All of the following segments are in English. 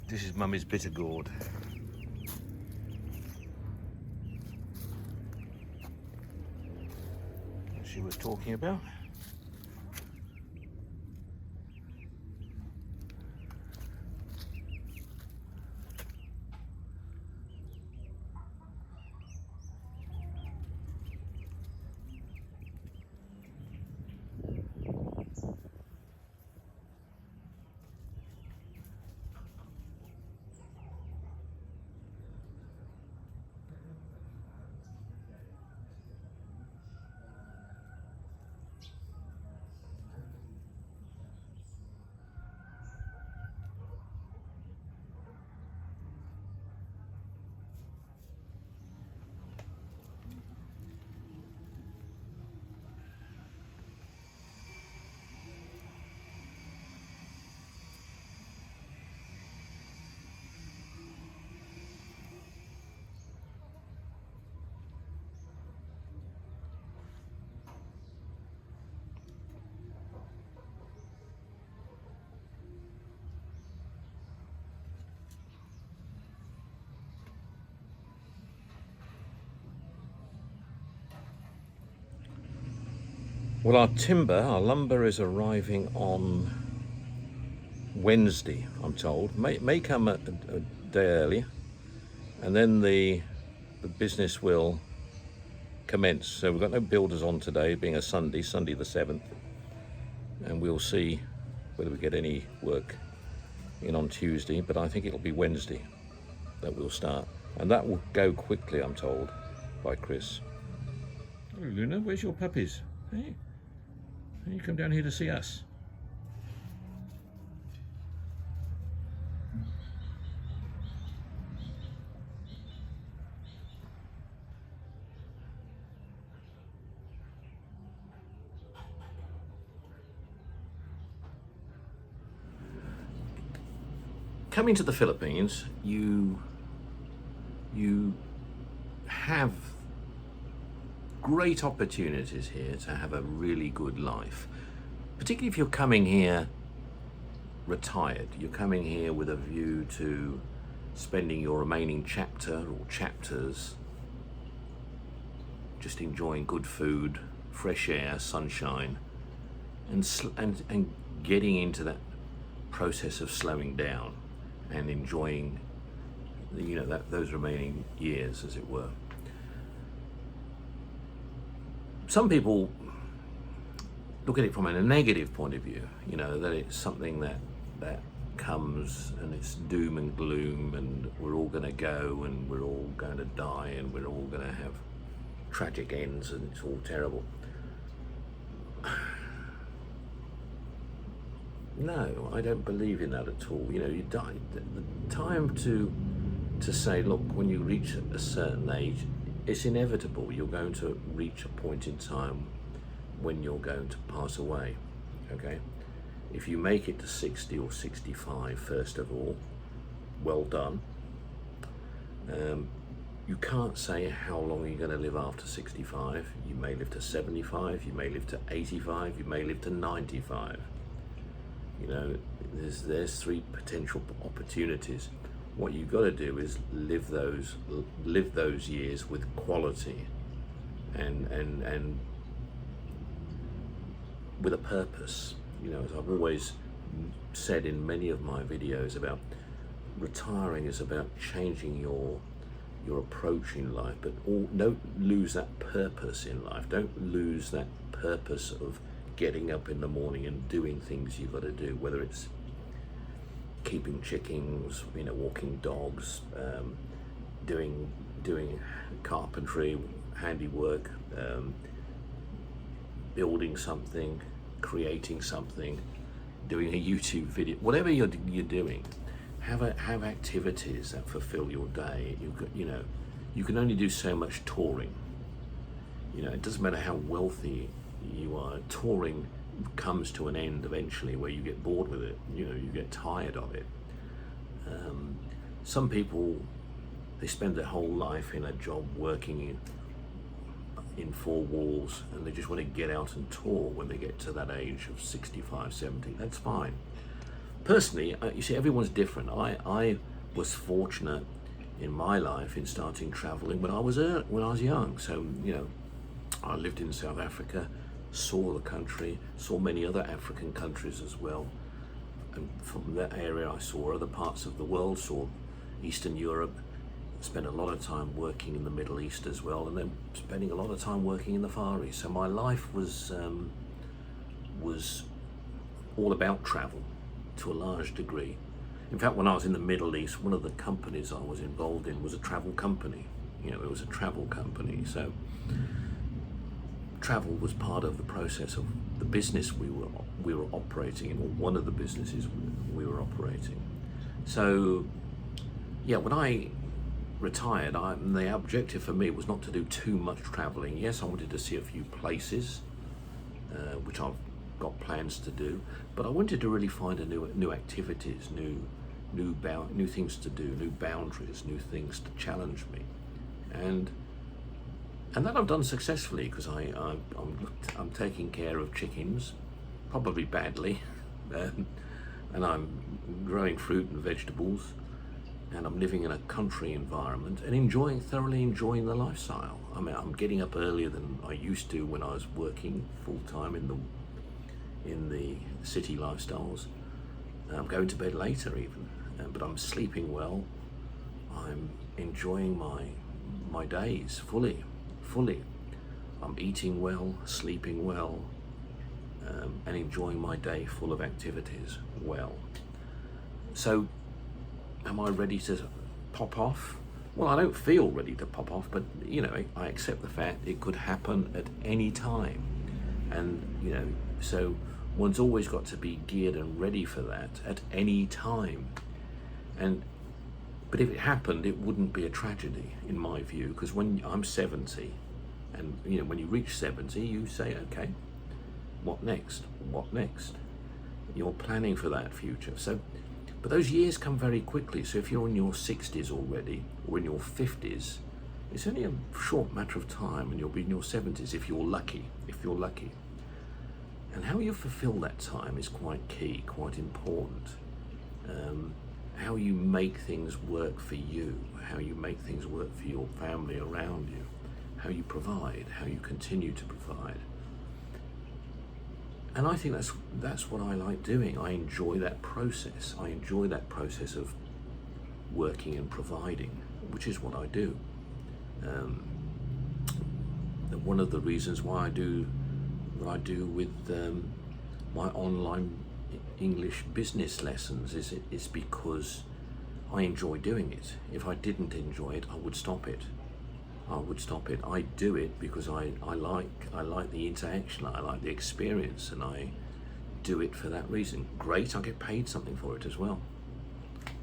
This is Mummy's bitter gourd. She was talking about. Well, our lumber is arriving on Wednesday, I'm told. May come a day early, and then the business will commence. So we've got no builders on today, being a Sunday the 7th, and we'll see whether we get any work in on Tuesday, but I think it'll be Wednesday that we'll start, and that will go quickly, I'm told, by Chris. Oh, Luna, where's your puppies? Hey, you come down here to see us. Coming to the Philippines, you have great opportunities here to have a really good life, particularly if you're coming here retired. You're coming here with a view to spending your remaining chapter or chapters just enjoying good food, fresh air, sunshine, and getting into that process of slowing down and enjoying those remaining years, as it were. Some people look at it from a negative point of view, that it's something that comes and it's doom and gloom and we're all going to go and we're all going to die and we're all going to have tragic ends and it's all terrible. No, I don't believe in that at all. You die. The time to say, look, when you reach a certain age, it's inevitable. You're going to reach a point in time when you're going to pass away, okay? If you make it to 60 or 65, first of all, well done. You can't say how long you're going to live after 65. You may live to 75, you may live to 85, you may live to 95. There's three potential opportunities. What you've got to do is live those years with quality and with a purpose. As I've always said in many of my videos, about retiring is about changing your approach in life, but don't lose that purpose in life. Don't lose that purpose of getting up in the morning and doing things you've got to do, whether it's keeping chickens, walking dogs, doing carpentry, handiwork, building something, creating something, doing a YouTube video, whatever you're doing. Have activities that fulfill your day. You can only do so much touring. It doesn't matter how wealthy you are. Touring comes to an end eventually where you get bored with it. You get tired of it. Some people, they spend their whole life in a job working in four walls, and they just want to get out and tour when they get to that age of 65, 70. That's fine. personally, you see, everyone's different. I was fortunate in my life in starting traveling when I was young. So, you know, I lived in South Africa, saw the country, saw many other African countries as well. And from that area, I saw other parts of the world, saw Eastern Europe, spent a lot of time working in the Middle East as well, and then spending a lot of time working in the Far East. So my life was all about travel to a large degree. In fact, when I was in the Middle East, one of the companies I was involved in was a travel company. You know, it was a travel company. So travel was part of the process of the business we were operating in, or one of the businesses we were operating. So yeah, when I retired, the objective for me was not to do too much traveling. Yes, I wanted to see a few places, which I've got plans to do, but I wanted to really find new activities, new things to do, new boundaries, new things to challenge me, and that I've done successfully, because I'm taking care of chickens, probably badly, and I'm growing fruit and vegetables, and I'm living in a country environment and thoroughly enjoying the lifestyle. I mean, I'm getting up earlier than I used to when I was working full time in the city lifestyles. I'm going to bed later even, but I'm sleeping well. I'm enjoying my days fully. I'm eating well, sleeping well, and enjoying my day full of activities well. So, am I ready to pop off? Well, I don't feel ready to pop off, but you know, I accept the fact it could happen at any time, and you know, so one's always got to be geared and ready for that at any time. But if it happened, it wouldn't be a tragedy in my view, because when I'm 70, and you know, when you reach 70, you say, okay, what next? What next? You're planning for that future. So, but those years come very quickly. So if you're in your 60s already, or in your 50s, it's only a short matter of time, and you'll be in your 70s if you're lucky. And how you fulfill that time is quite key, quite important. How you make things work for you, how you make things work for your family around you, how you provide, how you continue to provide. And I think that's what I like doing. I enjoy that process. I enjoy that process of working and providing, which is what I do. One of the reasons why I do what I do with my online English business lessons is because I enjoy doing it. If I didn't enjoy it, I would stop it. I do it because I like the interaction, I like the experience, and I do it for that reason. Great, I get paid something for it as well.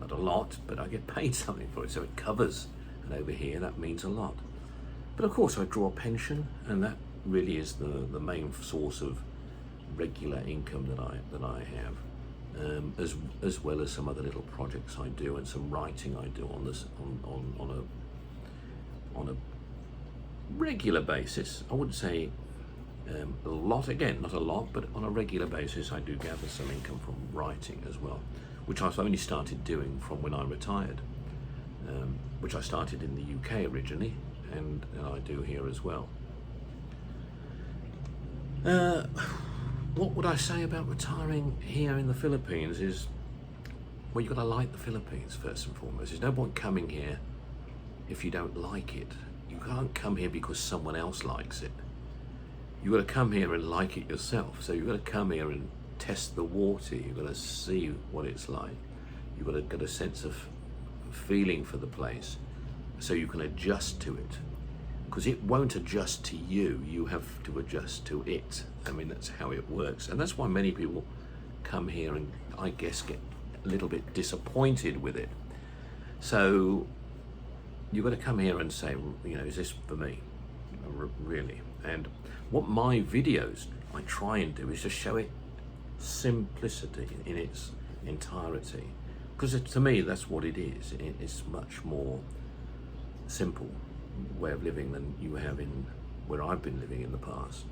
Not a lot, but I get paid something for it, so it covers. And over here, that means a lot. But of course, I draw a pension, and that really is the main source of regular income that I have, as well as some other little projects I do, and some writing I do on a regular basis. I wouldn't say a lot, again, not a lot, but on a regular basis I do gather some income from writing as well, which I've only started doing from when I retired, which I started in the UK originally, and I do here as well. What would I say about retiring here in the Philippines is, well, you've got to like the Philippines first and foremost. There's no point coming here if you don't like it. You can't come here because someone else likes it. You've got to come here and like it yourself. So you've got to come here and test the water. You've got to see what it's like. You've got to get a sense of feeling for the place so you can adjust to it. Because it won't adjust to you, you have to adjust to it. I mean, that's how it works. And that's why many people come here and, I guess, get a little bit disappointed with it. So you've got to come here and say, you know, is this for me? Really? And what my videos I try and do is just show it simplicity in its entirety. Because to me, that's what it is. It's much more simple way of living than you have in where I've been living in the past.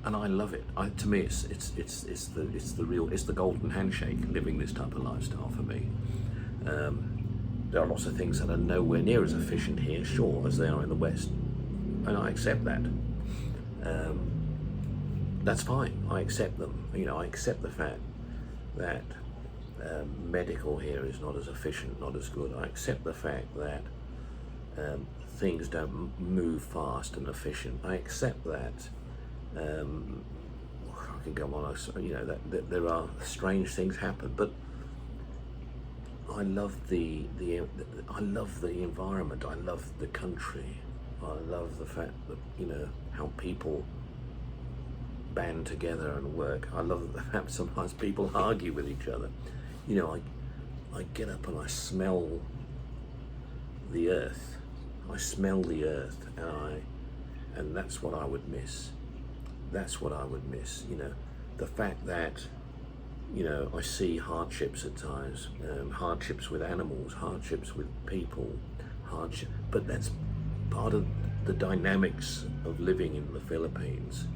and I love it. To me, it's the golden handshake. Living this type of lifestyle for me. There are lots of things that are nowhere near as efficient here, sure, as they are in the West, and I accept that. That's fine. I accept them. I accept the fact that medical here is not as efficient, not as good. I accept the fact that things don't move fast and efficient. I accept that. I can go on. That there are strange things happen, but I love I love the environment. I love the country. I love the fact that how people band together and work. I love the fact sometimes people argue with each other. I get up and I smell the earth. I smell the earth, and that's what I would miss. That's what I would miss. The fact that I see hardships at times, hardships with animals, hardships with people, but that's part of the dynamics of living in the Philippines.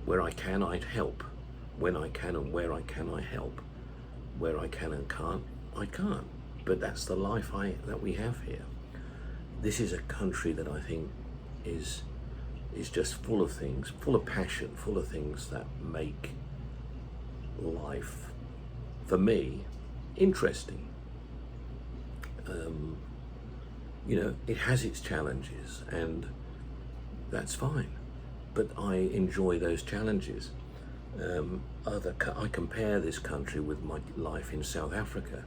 Where I can, I'd help. When I can and where I can, I help. Where I can and can't, I can't. But that's the life that we have here. This is a country that I think is just full of things, full of passion, full of things that make life, for me, interesting. It has its challenges, and that's fine. But I enjoy those challenges. I compare this country with my life in South Africa,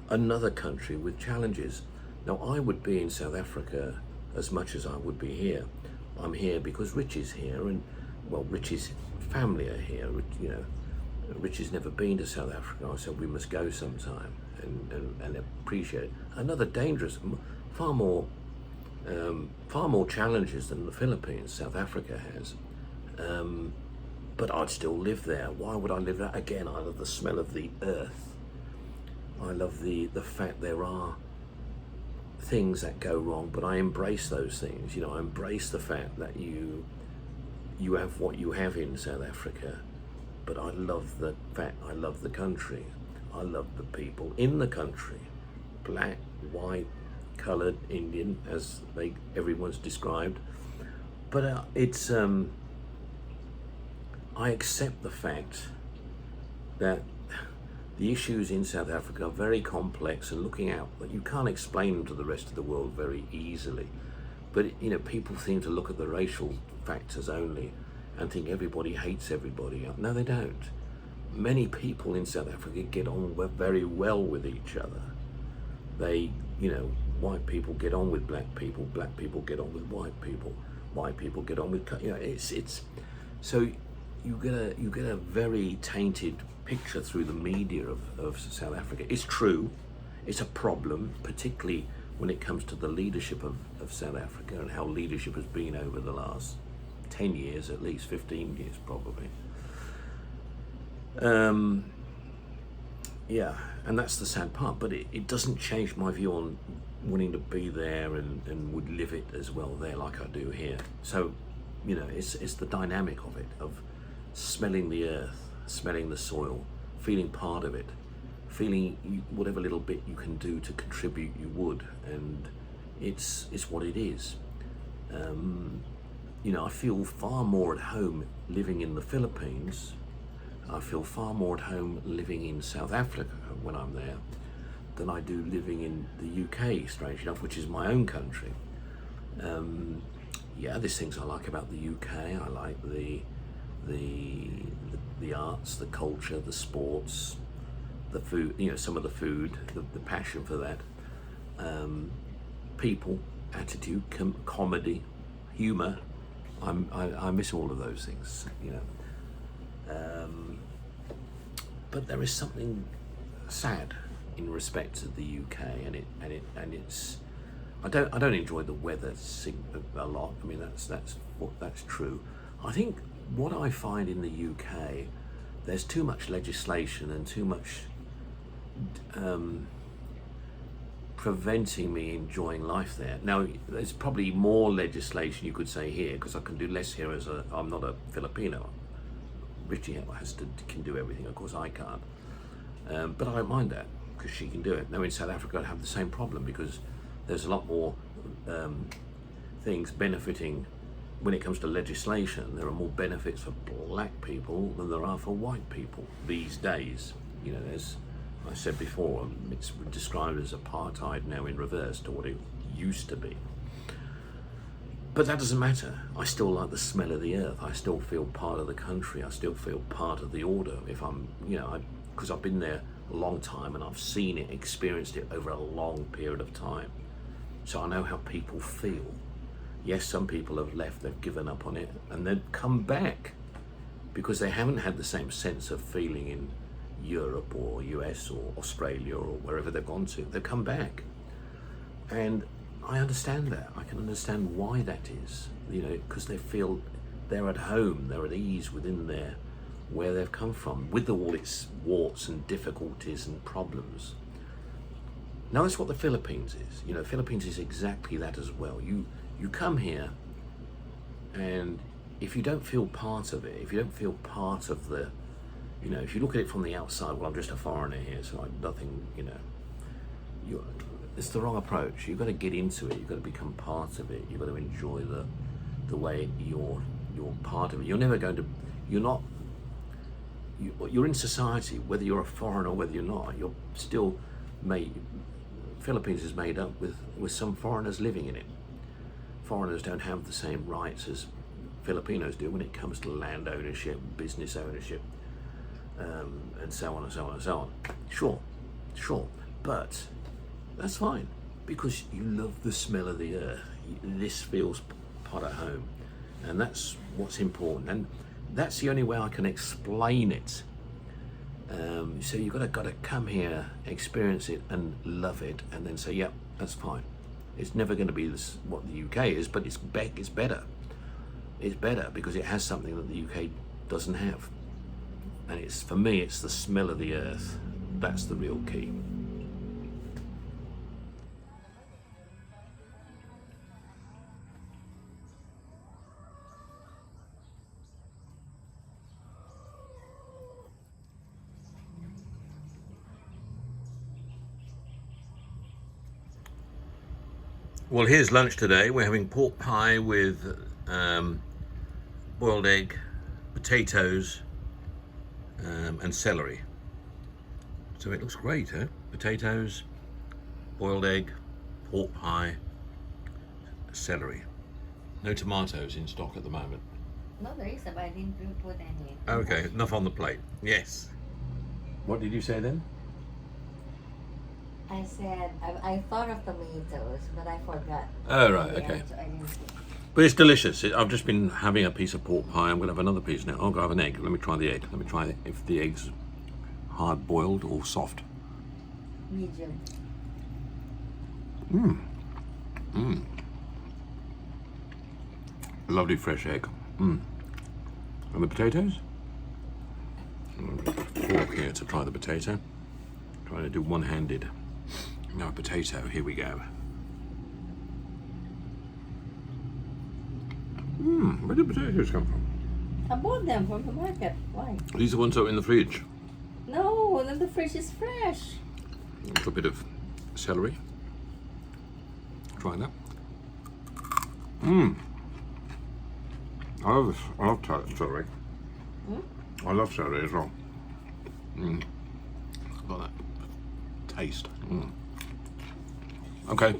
another country with challenges. Now, I would be in South Africa as much as I would be here. I'm here because Rich is here, and Rich's family are here. Rich has never been to South Africa. I said we must go sometime and appreciate it. Another dangerous, far more challenges than the Philippines, South Africa has. But I'd still live there. Why would I live there? Again, I love the smell of the earth. I love the fact there are things that go wrong, but I embrace those things. I embrace the fact that you have what you have in South Africa, but I love the fact, I love the country. I love the people in the country, black, white, coloured, Indian, as everyone's described. But I accept the fact that the issues in South Africa are very complex and looking out, that you can't explain them to the rest of the world very easily. But people seem to look at the racial factors only and think everybody hates everybody. No, they don't. Many people in South Africa get on very well with each other. White people get on with black people get on with white people get on with, it's so you get a very tainted picture through the media of South Africa. It's true, it's a problem, particularly when it comes to the leadership of South Africa and how leadership has been over the last 10 years, at least 15 years probably. And that's the sad part, but it doesn't change my view on wanting to be there and would live it as well there like I do here. So, it's the dynamic of it, of smelling the earth, smelling the soil, feeling part of it, feeling whatever little bit you can do to contribute, you would, and it's what it is. I feel far more at home living in the Philippines. I feel far more at home living in South Africa when I'm there than I do living in the UK, strange enough, which is my own country. There's things I like about the UK. I like the arts, the culture, the sports, the food, some of the food, the passion for that, people, attitude, comedy, humor. I miss all of those things, but there is something sad in respect to the UK, and it's I don't enjoy the weather a lot. I mean, that's true. I think what I find in the UK, there's too much legislation and too much preventing me enjoying life there. Now, there's probably more legislation you could say here, because I can do less here as I'm not a Filipino. Richie can do everything, of course I can't. But I don't mind that, because she can do it. Now in South Africa I have the same problem, because there's a lot more things benefiting. When it comes to legislation, there are more benefits for black people than there are for white people these days. You know, as I said before, it's described as apartheid now in reverse to what it used to be. But that doesn't matter. I still like the smell of the earth. I still feel part of the country. I still feel part of the order. If I'm, you know, because I've been there a long time and I've seen it, experienced it over a long period of time. So I know how people feel. Yes, some people have left, they've given up on it, and they've come back because they haven't had the same sense of feeling in Europe or US or Australia or wherever they've gone to. They've come back. And I understand that. I can understand why that is, you know, because they feel they're at home, they're at ease within where they've come from, with all its warts and difficulties and problems. Now that's what the Philippines is. You know, Philippines is exactly that as well. You come here, and if you don't feel part of it, if you don't feel part of the, you know, if you look at it from the outside, well, I'm just a foreigner here, so I'm nothing, you know, it's the wrong approach. You've got to get into it. You've got to become part of it. You've got to enjoy the way you're part of it. You're never going to, you're in society, whether you're a foreigner or whether you're not, you're still Philippines is made up with some foreigners living in it. Foreigners don't have the same rights as Filipinos do when it comes to land ownership, business ownership, and so on and so on and so on. Sure, but that's fine, because you love the smell of the earth. This feels part of home, and that's what's important, and that's the only way I can explain it. So you've got to come here, experience it, and love it, and then say, "Yep, that's fine." It's never going to be what the UK is, but it's better. It's better because it has something that the UK doesn't have, and for me, it's the smell of the earth. That's the real key. Well, here's lunch today. We're having pork pie with boiled egg, potatoes, and celery. So it looks great, huh? Potatoes, boiled egg, pork pie, celery. No tomatoes in stock at the moment. No, there is, but I didn't put any. Okay, enough on the plate. Yes. What did you say then? I said, I thought of tomatoes, but I forgot. Oh, right, Yeah, okay. so I didn't see. But it's delicious. I've just been having a piece of pork pie. I'm going to have another piece now. I'll go have an egg. Let me try the egg. Let me try if the egg's hard boiled or soft. Medium. Lovely fresh egg. And the potatoes? I'm going to put a fork here to try the potato. Trying to do one-handed. Now a potato. Here we go. Where did potatoes come from? I bought them from the market. Why? These are ones that are in the fridge. No, the fridge is fresh. A bit of celery. Try that. I love celery. I love celery as well. Got that taste. Okay.